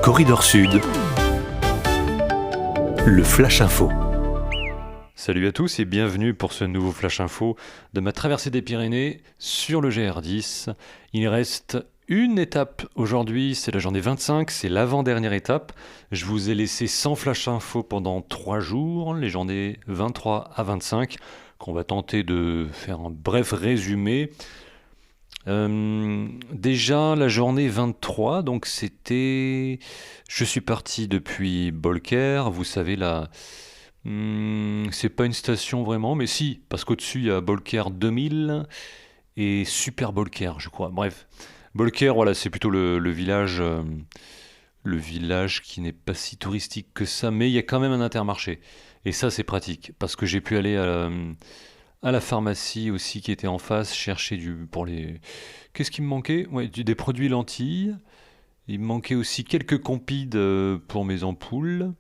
Corridor Sud, le Flash Info. Salut à tous et bienvenue pour ce nouveau Flash Info de ma traversée des Pyrénées sur le GR10. Il reste une étape aujourd'hui, c'est la journée 25, c'est l'avant-dernière étape. Je vous ai laissé sans Flash Info pendant 3 jours, les journées 23 à 25, qu'on va tenter de faire un bref résumé. Déjà la journée 23, donc c'était... Je suis parti depuis Bolker, vous savez là... c'est pas une station vraiment, mais si, parce qu'au-dessus il y a Bolker 2000 et Super Bolker, je crois. Bref, Bolker, voilà, c'est plutôt le village qui n'est pas si touristique que ça, mais il y a quand même un Intermarché. Et ça, c'est pratique, parce que j'ai pu aller à la pharmacie aussi qui était en face, chercher pour les... Qu'est-ce qui me manquait? Ouais, des produits lentilles. Il me manquait aussi quelques compides pour mes ampoules.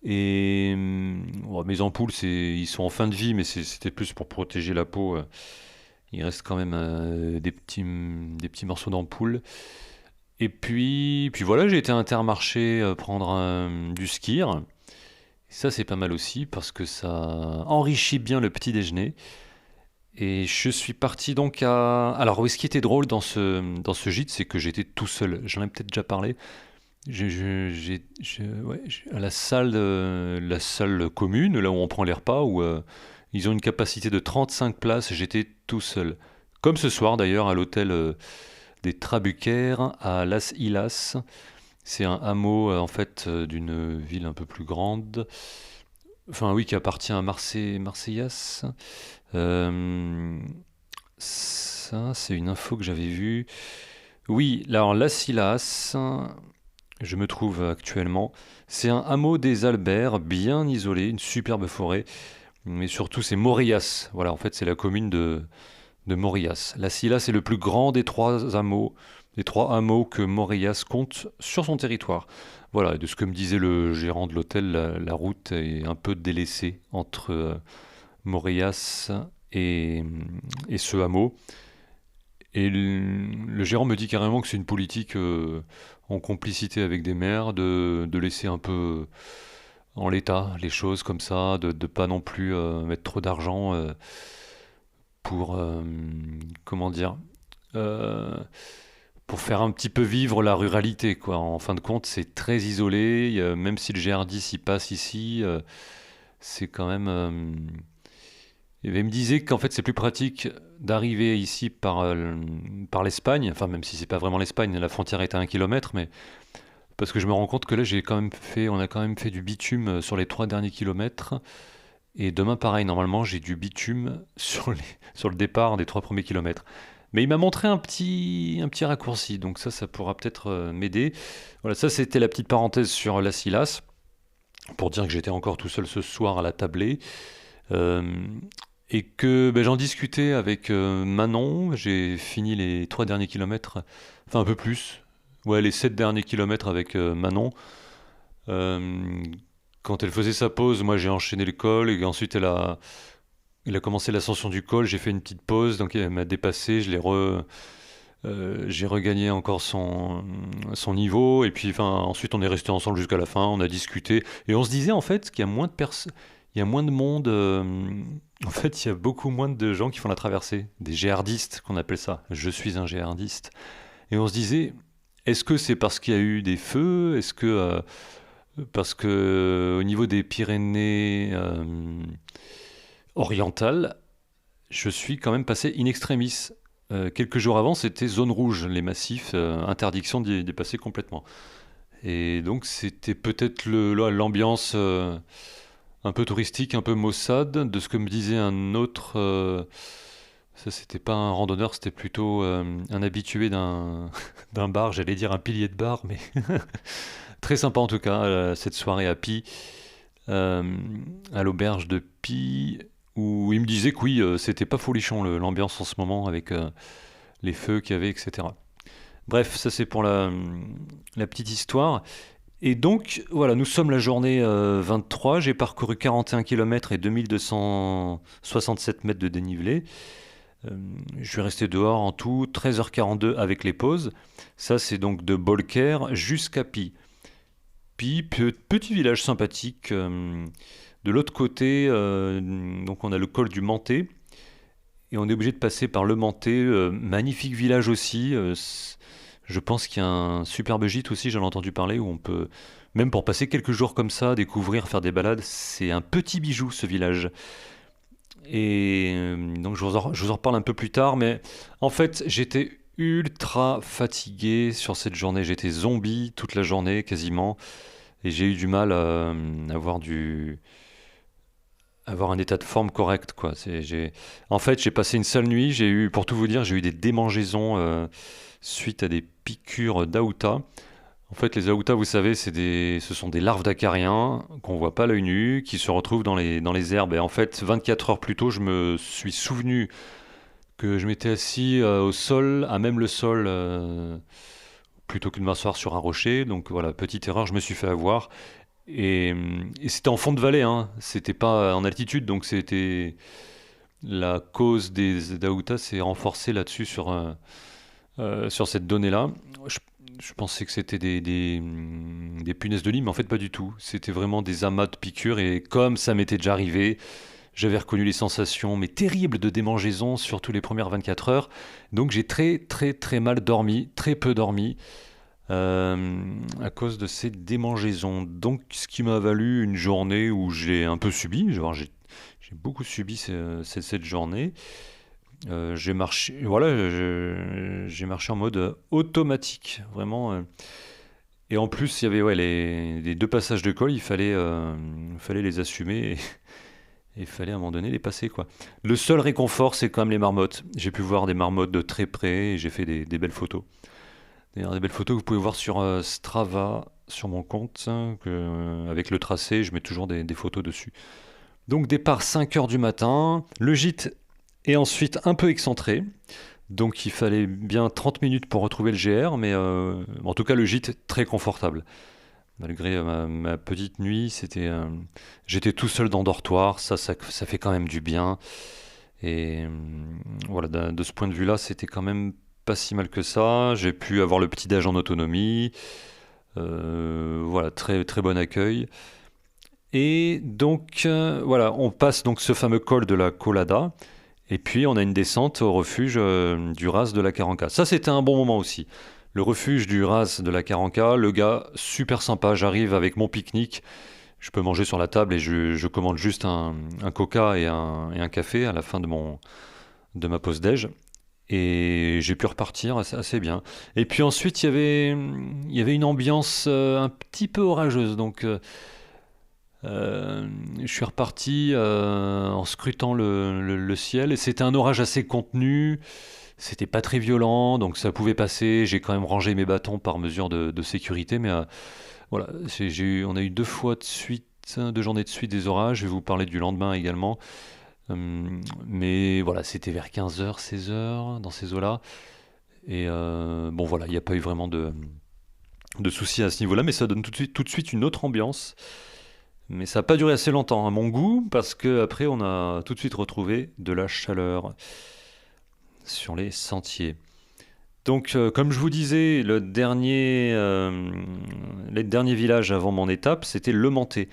Et bon, mes ampoules, ils sont en fin de vie, mais c'était plus pour protéger la peau. Il reste quand même des petits morceaux d'ampoule. Et puis voilà, j'ai été à Intermarché prendre du skyr. Ça, c'est pas mal aussi parce que ça enrichit bien le petit déjeuner. Et je suis parti donc à... Alors, oui, ce qui était drôle dans ce gîte, c'est que j'étais tout seul. J'en ai peut-être déjà parlé. À la salle commune, là où on prend les repas, où ils ont une capacité de 35 places, j'étais tout seul. Comme ce soir d'ailleurs, à l'hôtel des Trabucaires, à Las Illas. C'est un hameau en fait d'une ville un peu plus grande. Enfin oui, qui appartient à Marseillas. Euh, Ça, c'est une info que j'avais vue. Oui, là, en Las Illas, je me trouve actuellement. C'est un hameau des Alberts, bien isolé, une superbe forêt. Mais surtout, c'est Morillas. Voilà, en fait, c'est la commune de Morillas. Las Illas est le plus grand des trois hameaux que Morillas compte sur son territoire. Voilà, et de ce que me disait le gérant de l'hôtel, la route est un peu délaissée entre Morillas et ce hameau. Et le gérant me dit carrément que c'est une politique en complicité avec des maires de laisser un peu en l'état les choses comme ça, de ne pas non plus mettre trop d'argent pour, comment dire, euh, pour faire un petit peu vivre la ruralité, quoi. En fin de compte, c'est très isolé. Même si le GR10 il passe ici, c'est quand même... il me disait qu'en fait c'est plus pratique d'arriver ici par l'Espagne, enfin même si c'est pas vraiment l'Espagne, la frontière est à 1 kilomètre, mais parce que je me rends compte que là on a quand même fait du bitume sur les 3 derniers kilomètres, et demain pareil, normalement j'ai du bitume sur le départ des 3 premiers kilomètres. Mais il m'a montré un petit raccourci, donc ça pourra peut-être m'aider. Voilà, ça c'était la petite parenthèse sur la Silas, pour dire que j'étais encore tout seul ce soir à la tablée. Euh, et que j'en discutais avec Manon. J'ai fini les 3 derniers kilomètres, enfin un peu plus, ouais, les 7 derniers kilomètres avec Manon. Euh, Quand elle faisait sa pause, moi j'ai enchaîné le col, et ensuite elle a commencé l'ascension du col. J'ai fait une petite pause, donc elle m'a dépassé, j'ai regagné encore son niveau, et puis enfin, ensuite on est resté ensemble jusqu'à la fin, on a discuté, et on se disait en fait qu'il y a moins de personnes, il y a moins de monde, en fait il y a beaucoup moins de gens qui font la traversée, des géardistes qu'on appelle ça, je suis un géardiste, et on se disait, est-ce que c'est parce qu'il y a eu des feux, est-ce que parce que au niveau des Pyrénées orientales, je suis quand même passé in extremis. Quelques jours avant, c'était zone rouge, les massifs, interdiction d'y dépasser complètement. Et donc, c'était peut-être l'ambiance un peu touristique, un peu maussade, de ce que me disait un autre. Ça, c'était pas un randonneur, c'était plutôt un habitué d'un bar, j'allais dire un pilier de bar, mais très sympa en tout cas, cette soirée à Pi, euh, à l'auberge de Pi, où il me disait que oui, c'était pas folichon l'ambiance en ce moment avec les feux qu'il y avait, etc. Bref, ça c'est pour la petite histoire. Et donc, voilà, nous sommes la journée 23, j'ai parcouru 41 km et 2267 mètres de dénivelé. Euh, je suis resté dehors en tout 13h42 avec les pauses. Ça, c'est donc de Bolker jusqu'à Pi. puis petit village sympathique. De l'autre côté, donc on a le col du Manté, et on est obligé de passer par le Manté. Magnifique village aussi. Je pense qu'il y a un superbe gîte aussi, j'en ai entendu parler, où on peut, même pour passer quelques jours comme ça, découvrir, faire des balades. C'est un petit bijou ce village. Et donc je vous en reparle un peu plus tard, mais en fait j'étais ultra fatigué sur cette journée. J'étais zombie toute la journée quasiment, et j'ai eu du mal à avoir un état de forme correct, quoi. En fait, j'ai passé une sale nuit. Pour tout vous dire, j'ai eu des démangeaisons suite à des piqûres d'aouta. En fait, les aoutas, vous savez, ce sont des larves d'acariens qu'on voit pas à l'œil nu, qui se retrouvent dans les herbes. Et en fait, 24 heures plus tôt, je me suis souvenu que je m'étais assis au sol, à même le sol, plutôt que de m'asseoir sur un rocher. Donc voilà, petite erreur, je me suis fait avoir. Et c'était en fond de vallée, hein. C'était pas en altitude, donc c'était la cause des aoutas s'est renforcée là-dessus sur cette donnée-là. Je, je pensais que c'était des punaises de lit, mais en fait pas du tout. C'était vraiment des amas de piqûres, et comme ça m'était déjà arrivé, j'avais reconnu les sensations, mais terribles, de démangeaison, surtout les premières 24 heures. Donc j'ai très très très mal dormi, très peu dormi, à cause de ces démangeaisons. Donc ce qui m'a valu une journée où j'ai un peu subi, genre j'ai beaucoup subi cette journée. J'ai marché, voilà, j'ai marché en mode automatique, vraiment. Et en plus, il y avait, ouais, les deux passages de col, il fallait les assumer, et il fallait à un moment donné les passer, quoi. Le seul réconfort, c'est quand même les marmottes. J'ai pu voir des marmottes de très près, et j'ai fait des belles photos. D'ailleurs, des belles photos que vous pouvez voir sur Strava, sur mon compte, hein, avec le tracé, je mets toujours des photos dessus. Donc départ 5 heures du matin, le gîte est ensuite un peu excentré, donc il fallait bien 30 minutes pour retrouver le GR, mais en tout cas le gîte très confortable. Malgré ma petite nuit, j'étais tout seul dans le dortoir, ça fait quand même du bien. Et voilà, de ce point de vue-là, c'était quand même pas si mal que ça. J'ai pu avoir le petit-déj en autonomie. Voilà, très, très bon accueil. Et donc, voilà, on passe donc ce fameux col de la Colada. Et puis, on a une descente au refuge du Ras de la Caranca. Ça, c'était un bon moment aussi. Le refuge du Ras de la Caranca, le gars, super sympa. J'arrive avec mon pique-nique. Je peux manger sur la table, et je commande juste un coca et un café à la fin de ma pause déj. Et j'ai pu repartir assez bien. Et puis ensuite, il y avait une ambiance un petit peu orageuse. Donc, je suis reparti en scrutant le ciel. Et c'était un orage assez contenu. C'était pas très violent, donc ça pouvait passer. J'ai quand même rangé mes bâtons par mesure de sécurité. Mais voilà, on a eu 2 fois de suite, 2 journées de suite, des orages. Je vais vous parler du lendemain également. Mais voilà, c'était vers 15 heures, 16 heures, dans ces eaux-là. Et bon, voilà, il n'y a pas eu vraiment de soucis à ce niveau-là, mais ça donne tout de suite une autre ambiance. Mais ça n'a pas duré assez longtemps à mon goût, parce que après on a tout de suite retrouvé de la chaleur sur les sentiers. Donc, comme je vous disais, les derniers villages avant mon étape, c'était Le Manté.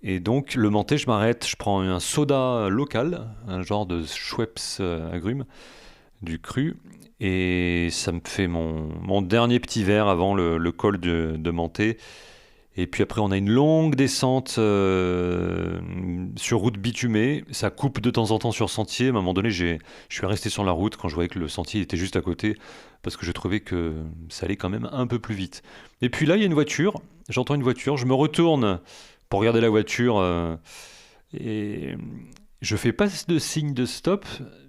Et donc, Le Manté, je m'arrête, je prends un soda local, un genre de Schweppes agrumes, du cru, et ça me fait mon dernier petit verre avant le col de Manté. Et puis après, on a une longue descente sur route bitumée. Ça coupe de temps en temps sur sentier. À un moment donné, je suis resté sur la route quand je voyais que le sentier était juste à côté, parce que je trouvais que ça allait quand même un peu plus vite. Et puis là, il y a une voiture. J'entends une voiture. Je me retourne pour regarder la voiture, et je fais pas de signe de stop.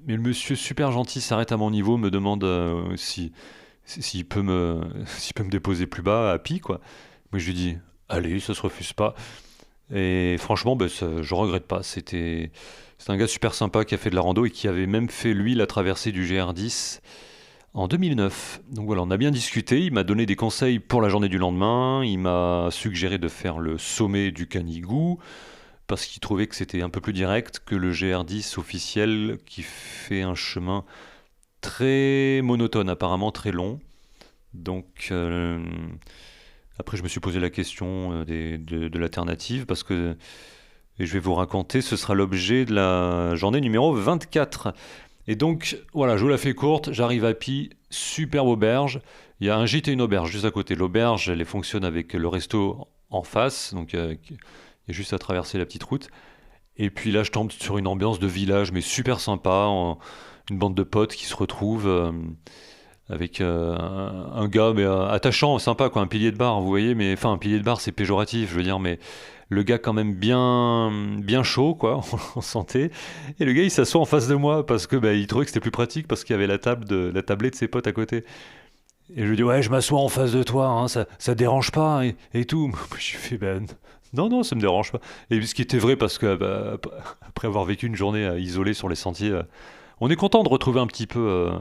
Mais le monsieur super gentil s'arrête à mon niveau, me demande s'il peut s'il peut me déposer plus bas à pied, quoi. Moi, je lui dis, allez, ça se refuse pas. Et franchement, ben, je regrette pas. C'est un gars super sympa qui a fait de la rando, et qui avait même fait, lui, la traversée du GR10 en 2009. Donc voilà, on a bien discuté. Il m'a donné des conseils pour la journée du lendemain. Il m'a suggéré de faire le sommet du Canigou, parce qu'il trouvait que c'était un peu plus direct que le GR10 officiel, qui fait un chemin très monotone, apparemment très long. Donc Après, je me suis posé la question de l'alternative parce que, et je vais vous raconter, ce sera l'objet de la journée numéro 24. Et donc, voilà, je vous la fais courte, j'arrive à Pi, superbe auberge. Il y a un gîte et une auberge juste à côté. L'auberge, elle fonctionne avec le resto en face, donc il y a juste à traverser la petite route. Et puis là, je tombe sur une ambiance de village, mais super sympa, une bande de potes qui se retrouvent avec un gars mais, attachant, sympa, quoi, un pilier de bar, vous voyez, mais enfin, un pilier de bar, c'est péjoratif, je veux dire, mais le gars quand même bien chaud, quoi, en santé. Et le gars, il s'assoit en face de moi parce que il trouvait que c'était plus pratique parce qu'il y avait la tablée de ses potes à côté. Et je lui dis, ouais, je m'assois en face de toi, hein, ça dérange pas et tout. Moi, je lui fais, ben, non, non, ça me dérange pas. Et ce qui était vrai parce que après avoir vécu une journée isolée sur les sentiers, on est content de retrouver un petit peu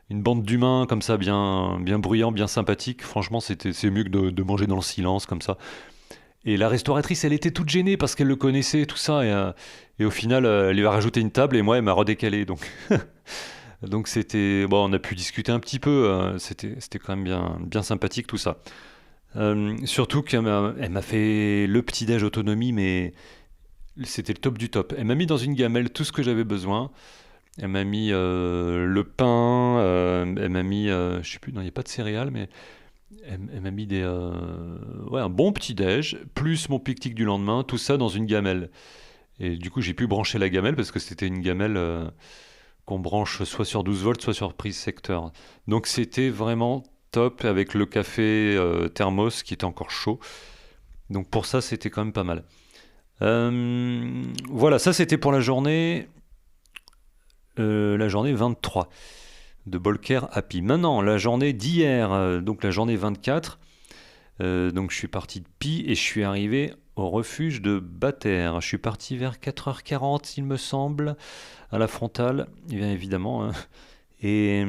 une bande d'humains comme ça, bien bruyants, bien sympathiques. Franchement, c'est mieux que de manger dans le silence comme ça. Et la restauratrice, elle était toute gênée parce qu'elle le connaissait, tout ça. Et au final, elle lui a rajouté une table et moi, elle m'a redécalé. Donc c'était bon, on a pu discuter un petit peu. C'était quand même bien sympathique tout ça. Surtout elle m'a fait le petit déj autonomie, mais c'était le top du top. Elle m'a mis dans une gamelle tout ce que j'avais besoin. Elle m'a mis le pain. Elle m'a mis, je sais plus, non, il n'y a pas de céréales, mais elle m'a mis ouais, un bon petit déj plus mon pique-nique du lendemain, tout ça dans une gamelle. Et du coup, j'ai pu brancher la gamelle parce que c'était une gamelle qu'on branche soit sur 12 volts, soit sur prise secteur. Donc c'était vraiment top avec le café thermos qui était encore chaud. Donc pour ça, c'était quand même pas mal. Voilà, ça c'était pour la journée 23 de Bolker Happy. Maintenant, la journée d'hier, donc la journée 24. Donc je suis parti de Pi et je suis arrivé au refuge de Batter. Je suis parti vers 4h40, il me semble, à la frontale, bien évidemment, hein. Et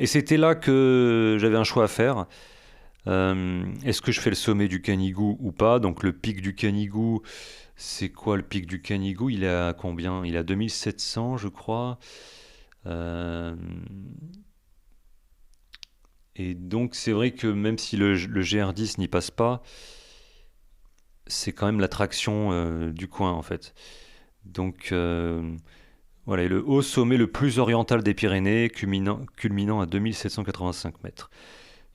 c'était là que j'avais un choix à faire. Est-ce que je fais le sommet du Canigou ou pas? Donc le pic du Canigou, c'est quoi le pic du Canigou? Il est à combien? Il est à 2700, je crois. Euh, et donc c'est vrai que même si le GR10 n'y passe pas, c'est quand même l'attraction du coin en fait. Donc voilà, et le haut sommet le plus oriental des Pyrénées, culminant à 2785 mètres.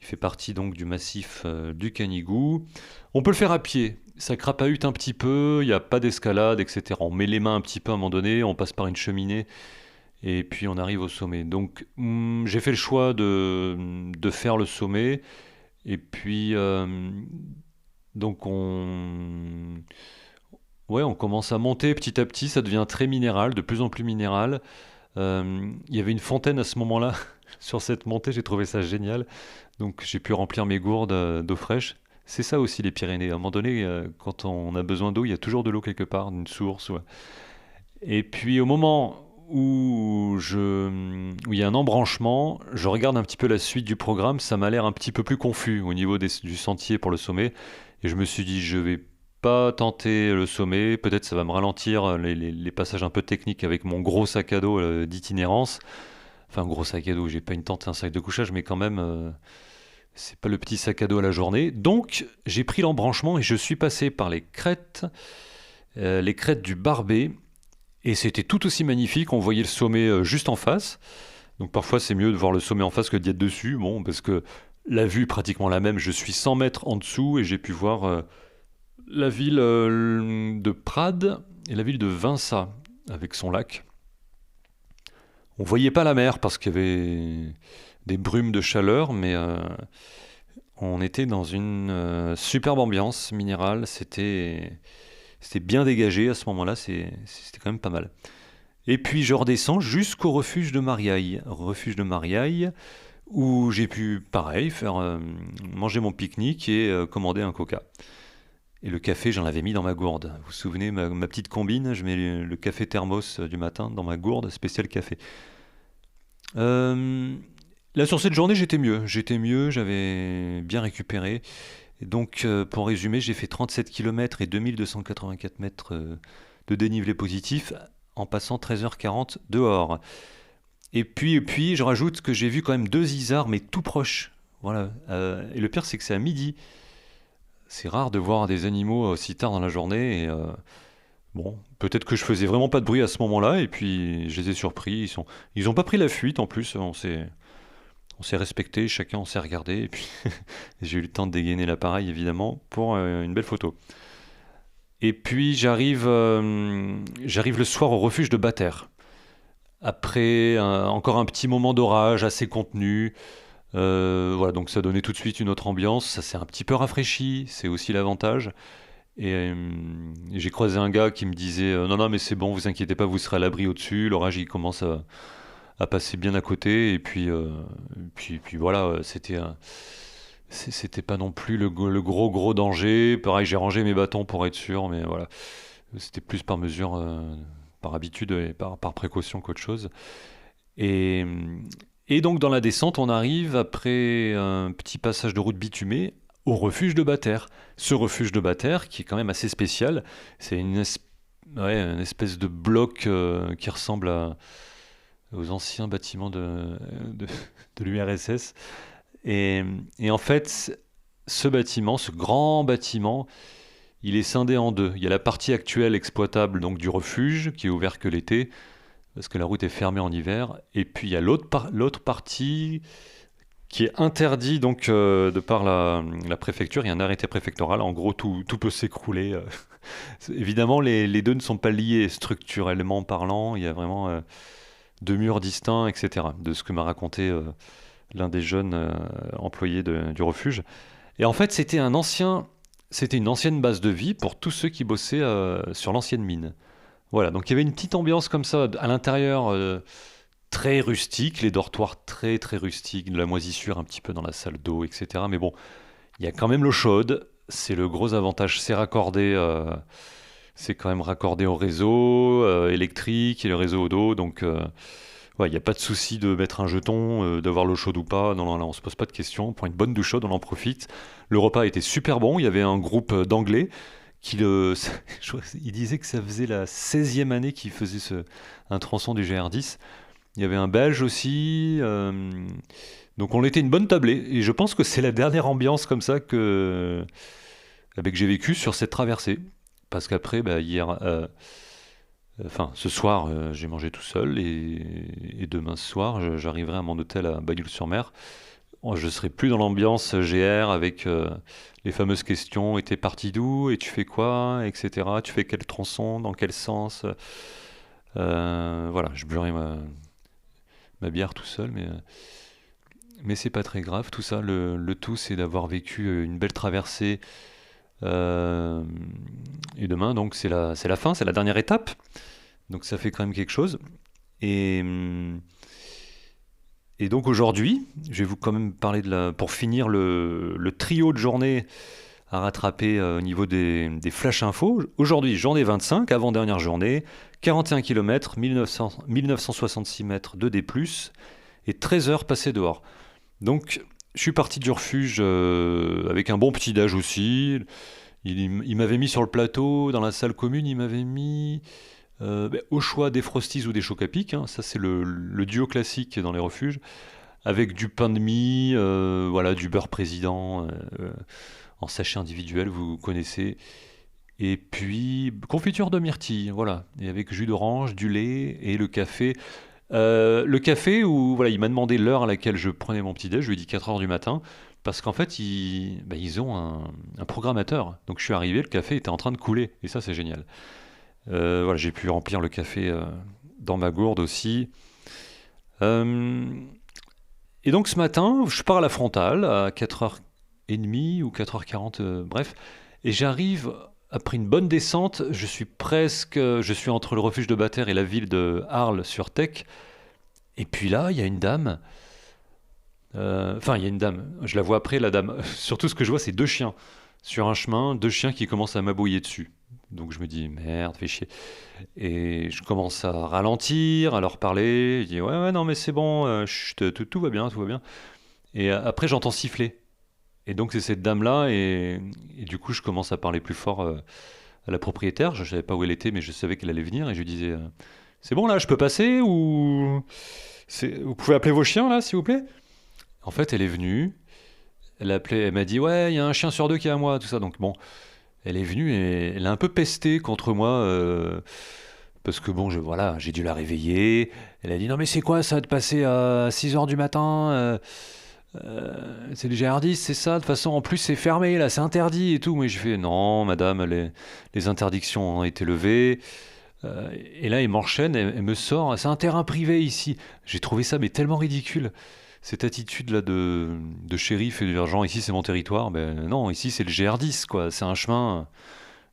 Il fait partie donc du massif du Canigou. On peut le faire à pied. Ça crapahute un petit peu, il n'y a pas d'escalade, etc. On met les mains un petit peu à un moment donné, on passe par une cheminée et puis on arrive au sommet. Donc j'ai fait le choix de faire le sommet et puis donc ouais, on commence à monter petit à petit, ça devient très minéral, de plus en plus minéral. Il y avait une fontaine à ce moment-là sur cette montée, j'ai trouvé ça génial. Donc j'ai pu remplir mes gourdes d'eau fraîche. C'est ça aussi les Pyrénées. À un moment donné, quand on a besoin d'eau, il y a toujours de l'eau quelque part, d'une source. Ouais. Et puis au moment où il y a un embranchement, je regarde un petit peu la suite du programme. Ça m'a l'air un petit peu plus confus au niveau du sentier pour le sommet. Et je me suis dit, je vais pas tenter le sommet. Peut-être ça va me ralentir les passages un peu techniques avec mon gros sac à dos d'itinérance. Enfin, gros sac à dos, j'ai pas une tente et un sac de couchage, mais quand même, c'est pas le petit sac à dos à la journée. Donc, j'ai pris l'embranchement et je suis passé par les crêtes du Barbet. Et c'était tout aussi magnifique. On voyait le sommet juste en face. Donc, parfois, c'est mieux de voir le sommet en face que d'y être dessus. Bon, parce que la vue est pratiquement la même. Je suis 100 mètres en dessous et j'ai pu voir la ville de Prades et la ville de Vinça avec son lac. On voyait pas la mer parce qu'il y avait des brumes de chaleur, mais on était dans une superbe ambiance minérale. C'était bien dégagé à ce moment-là. C'était quand même pas mal. Et puis je redescends jusqu'au refuge de Mariaille, où j'ai pu, pareil, faire manger mon pique-nique et commander un coca. Et le café, j'en avais mis dans ma gourde. Vous vous souvenez, ma petite combine, je mets le café thermos du matin dans ma gourde, spécial café. Euh, Là, sur cette journée, j'étais mieux, j'avais bien récupéré. Et donc, pour résumer, j'ai fait 37 km et 2284 mètres de dénivelé positif en passant 13h40 dehors. Et puis, je rajoute que j'ai vu quand même deux isards, mais tout proches. Voilà. Et le pire, c'est que c'est à midi. c'est rare de voir des animaux aussi tard dans la journée. Et, bon, peut-être que je faisais vraiment pas de bruit à ce moment-là, et puis je les ai surpris. Ils ont pas pris la fuite en plus. On s'est respecté, chacun on s'est regardé, et puis j'ai eu le temps de dégainer l'appareil évidemment pour une belle photo. Et puis j'arrive le soir au refuge de Bater. Après encore un petit moment d'orage assez contenu. Voilà, donc ça donnait tout de suite une autre ambiance. Ça s'est un petit peu rafraîchi, c'est aussi l'avantage. Et j'ai croisé un gars qui me disait non, non, mais c'est bon, vous inquiétez pas, vous serez à l'abri au-dessus. L'orage il commence à passer bien à côté. Et puis voilà, c'était pas non plus le gros gros danger. Pareil, j'ai rangé mes bâtons pour être sûr, mais voilà, c'était plus par mesure, par habitude et par précaution qu'autre chose. Et, et donc dans la descente, on arrive après un petit passage de route bitumée au refuge de Bater. Ce refuge de Bater, qui est quand même assez spécial, c'est ouais, une espèce de bloc qui ressemble aux anciens bâtiments de, de l'URSS. Et, et en fait, ce bâtiment, ce grand bâtiment, il est scindé en deux. Il y a la partie actuelle exploitable donc du refuge, qui est ouvert que l'été, parce que la route est fermée en hiver. Et puis il y a l'autre partie qui est interdit donc de par la préfecture. Il y a un arrêté préfectoral. En gros, tout peut s'écrouler. Évidemment, les deux ne sont pas liés structurellement parlant. Il y a vraiment deux murs distincts, etc. De ce que m'a raconté l'un des jeunes employés du refuge. Et en fait, c'était une ancienne base de vie pour tous ceux qui bossaient sur l'ancienne mine. Voilà, donc il y avait une petite ambiance comme ça à l'intérieur, très rustique, les dortoirs très très rustiques, de la moisissure un petit peu dans la salle d'eau, etc. Mais bon, il y a quand même l'eau chaude, c'est le gros avantage, c'est quand même raccordé au réseau électrique et le réseau d'eau, donc ouais, il n'y a pas de souci de mettre un jeton, d'avoir l'eau chaude ou pas. Non, non, là, on se pose pas de questions. On prend une bonne douche chaude, on en profite. Le repas était super bon. Il y avait un groupe d'anglais il disait que ça faisait la 16e année qu'il faisait un tronçon du GR10. Il y avait un Belge aussi. Donc on était une bonne tablée. Et je pense que c'est la dernière ambiance comme ça que j'ai vécu sur cette traversée. Parce qu'après, bah, ce soir, j'ai mangé tout seul. Et demain soir, j'arriverai à mon hôtel à Bagnols-sur-Mer. Je serai plus dans l'ambiance GR avec les fameuses questions. Et t'es parti d'où? Et tu fais quoi? Etc. Tu fais quel tronçon? Dans quel sens? Voilà, je buerai ma bière tout seul, mais c'est pas très grave. Tout ça, le tout, c'est d'avoir vécu une belle traversée. euh, et demain, donc, c'est la fin, c'est la dernière étape. Donc, ça fait quand même quelque chose. Et, et donc, aujourd'hui, je vais vous quand même parler pour finir le trio de journées à rattraper au niveau des flash infos. Aujourd'hui, journée 25, avant-dernière journée, 41 km, 1966 mètres de D+, et 13 heures passées dehors. Donc, je suis parti du refuge avec un bon petit-déj aussi. Il m'avait mis sur le plateau, dans la salle commune, il m'avait mis au choix des Frosties ou des chocs à pic, hein. Ça, c'est le duo classique dans les refuges, avec du pain de mie, voilà, du beurre président en sachet individuel, vous connaissez. Et puis, confiture de myrtille, voilà. Et avec jus d'orange, du lait et le café. Le café, où voilà, il m'a demandé l'heure à laquelle je prenais mon petit-déj, je lui ai dit 4 heures du matin, parce qu'en fait, ils ont un programmateur. Donc je suis arrivé, le café était en train de couler, et ça, c'est génial. Voilà, j'ai pu remplir le café dans ma gourde aussi. Euh, et donc ce matin, je pars à la frontale à 4h30 ou 4h40, bref, et j'arrive après une bonne descente. Je suis entre le refuge de Bater et la ville de Arles-sur-Tech. Et puis là, il y a une dame. Enfin, il y a une dame. Je la vois après, la dame. Surtout, ce que je vois, c'est deux chiens sur un chemin, deux chiens qui commencent à m'aboyer dessus. Donc je me dis, merde, fais chier. Et je commence à ralentir, à leur parler. Je dis, ouais, ouais, non, mais c'est bon, chut, tout va bien, tout va bien. Et après, j'entends siffler. Et donc, c'est cette dame-là. Et du coup, je commence à parler plus fort à la propriétaire. Je ne savais pas où elle était, mais je savais qu'elle allait venir. Et je lui disais, c'est bon, là, je peux passer ou... Vous pouvez appeler vos chiens, là, s'il vous plaît? En fait, elle est venue. elle m'a dit ouais, il y a un chien sur deux qui est à moi, tout ça. Donc bon, elle est venue et elle a un peu pesté contre moi parce que bon, voilà, j'ai dû la réveiller. Elle a dit non mais c'est quoi ça de passer à 6 heures du matin c'est le GR10, c'est ça. De toute façon, en plus c'est fermé là, c'est interdit et tout. Mais je fais non, madame, les interdictions ont été levées. Et là, il m'enchaîne, elle me sort, c'est un terrain privé ici. J'ai trouvé ça mais tellement ridicule. Cette attitude là de shérif et de dire genre ici c'est mon territoire, ben non, ici c'est le GR10 quoi, c'est un chemin,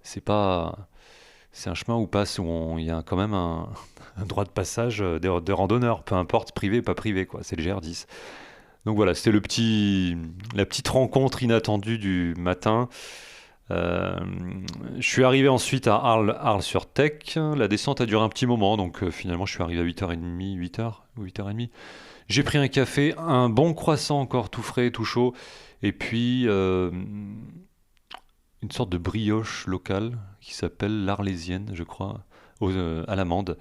c'est pas, c'est un chemin il y a quand même un droit de passage de randonneurs, peu importe privé pas privé quoi, c'est le GR10. Donc voilà, c'était la petite rencontre inattendue du matin. Euh, je suis arrivé ensuite à Arles-sur-Tech. La descente a duré un petit moment, donc finalement je suis arrivé à 8h30, 8h ou 8h30. J'ai pris un café, un bon croissant encore tout frais, tout chaud, et puis une sorte de brioche locale qui s'appelle l'Arlésienne, je crois, à l'amande.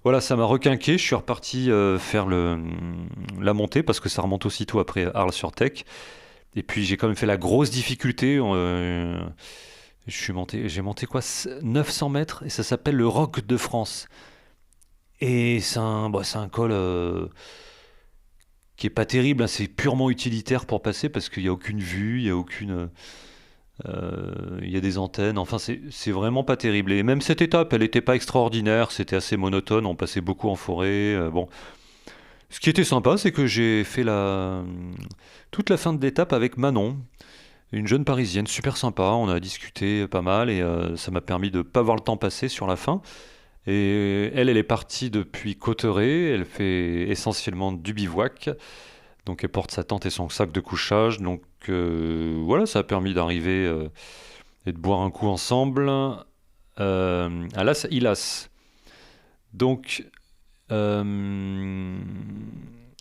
Voilà, ça m'a requinqué, je suis reparti faire la montée, parce que ça remonte aussitôt après Arles-sur-Tech. Et puis j'ai quand même fait la grosse difficulté. J'ai monté quoi, 900 mètres, et ça s'appelle le Roc de France. Et c'est un col qui est pas terrible, hein, c'est purement utilitaire pour passer parce qu'il n'y a aucune vue, il y a des antennes, enfin c'est vraiment pas terrible. Et même cette étape, elle n'était pas extraordinaire, c'était assez monotone, on passait beaucoup en forêt. Bon, ce qui était sympa, c'est que j'ai fait toute la fin de l'étape avec Manon, une jeune Parisienne super sympa. On a discuté pas mal et ça m'a permis de pas voir le temps passer sur la fin. Et elle est partie depuis Cauterets. Elle fait essentiellement du bivouac. Donc elle porte sa tente et son sac de couchage. Donc voilà, ça a permis d'arriver et de boire un coup ensemble à Las Illas. Donc, euh,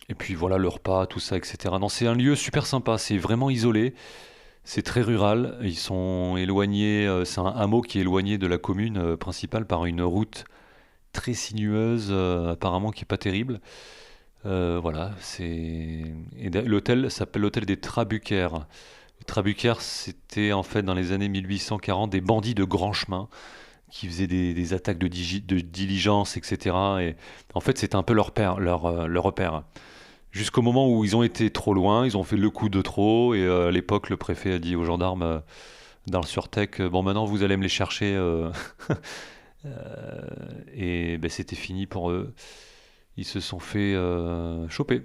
et puis voilà, le repas, tout ça, etc. Non, c'est un lieu super sympa. C'est vraiment isolé. C'est très rural. Ils sont éloignés. C'est un hameau qui est éloigné de la commune principale par une route très sinueuse, apparemment qui est pas terrible. Voilà, l'hôtel s'appelle l'hôtel des Trabucaires. Les Trabucaires, c'était en fait dans les années 1840 des bandits de grand chemin qui faisaient des attaques de diligence, etc. Et en fait, c'était un peu leur repère. Jusqu'au moment où ils ont été trop loin, ils ont fait le coup de trop, et à l'époque, le préfet a dit aux gendarmes d'Arles-sur-Tech, bon maintenant vous allez me les chercher. Et ben, c'était fini pour eux. Ils se sont fait choper.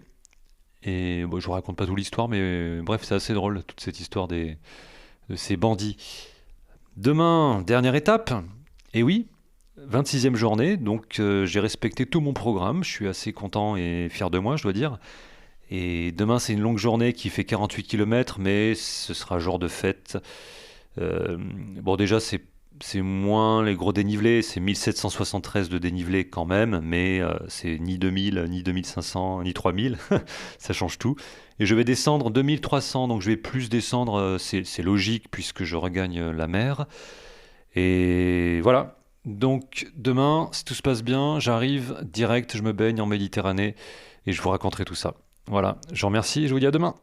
Et bon, je vous raconte pas toute l'histoire, mais bref, c'est assez drôle, toute cette histoire de ces bandits. Demain, dernière étape. Et oui, 26e journée, donc j'ai respecté tout mon programme. Je suis assez content et fier de moi, je dois dire. Et demain, c'est une longue journée qui fait 48 km, mais ce sera jour de fête. Bon, déjà, c'est moins les gros dénivelés, c'est 1773 de dénivelé quand même, mais c'est ni 2000, ni 2500, ni 3000, ça change tout. Et je vais descendre 2300, donc je vais plus descendre, c'est logique puisque je regagne la mer. Et voilà. Donc demain, si tout se passe bien, j'arrive direct, je me baigne en Méditerranée et je vous raconterai tout ça. Voilà, je vous remercie et je vous dis à demain.